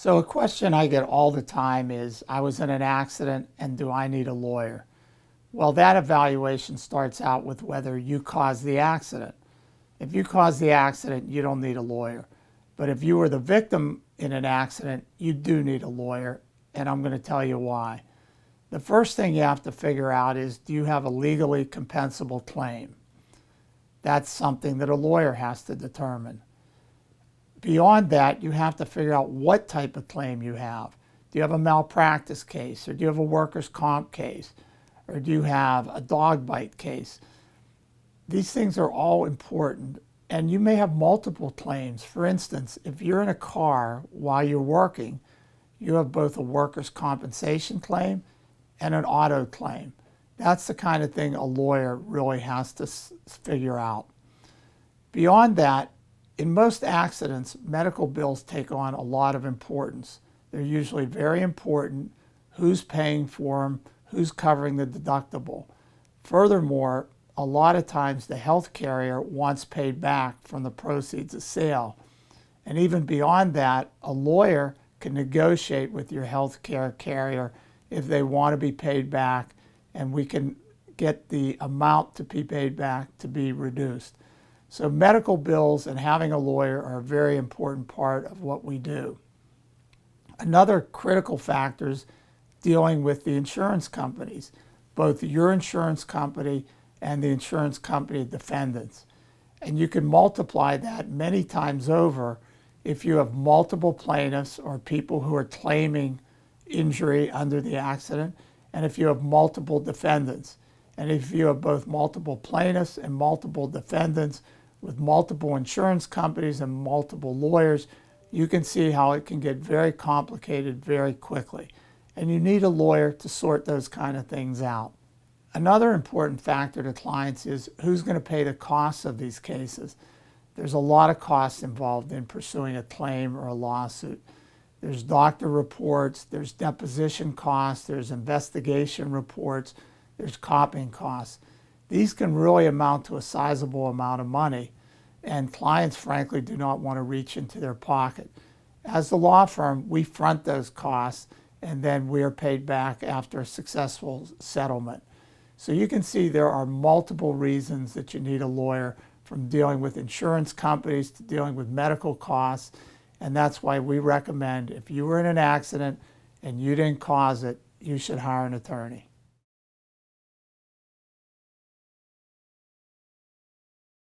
So a question I get all the time is, I was in an accident and do I need a lawyer? Well, that evaluation starts out with whether you caused the accident. If you caused the accident, you don't need a lawyer. But if you were the victim in an accident, you do need a lawyer, and I'm going to tell you why. The first thing you have to figure out is, do you have a legally compensable claim? That's something that a lawyer has to determine. Beyond that, you have to figure out what type of claim you have. Do you have a malpractice case, or do you have a workers' comp case, or do you have a dog bite case? These things are all important, and you may have multiple claims. For instance, if you're in a car while you're working, you have both a workers' compensation claim and an auto claim. That's the kind of thing a lawyer really has to figure out. Beyond that, in most accidents, medical bills take on a lot of importance. They're usually very important. Who's paying for them? Who's covering the deductible? Furthermore, a lot of times the health carrier wants paid back from the proceeds of sale. And even beyond that, a lawyer can negotiate with your health care carrier if they want to be paid back, and we can get the amount to be paid back to be reduced. So medical bills and having a lawyer are a very important part of what we do. Another critical factor is dealing with the insurance companies, both your insurance company and the insurance company defendants. And you can multiply that many times over if you have multiple plaintiffs or people who are claiming injury under the accident, and if you have multiple defendants. And if you have both multiple plaintiffs and multiple defendants with multiple insurance companies and multiple lawyers, you can see how it can get very complicated very quickly. And you need a lawyer to sort those kind of things out. Another important factor to clients is who's going to pay the costs of these cases. There's a lot of costs involved in pursuing a claim or a lawsuit. There's doctor reports, there's deposition costs, there's investigation reports, there's copying costs. These can really amount to a sizable amount of money, and clients, frankly, do not want to reach into their pocket. As the law firm, we front those costs, and then we are paid back after a successful settlement. So you can see there are multiple reasons that you need a lawyer, from dealing with insurance companies to dealing with medical costs, and that's why we recommend, if you were in an accident and you didn't cause it, you should hire an attorney.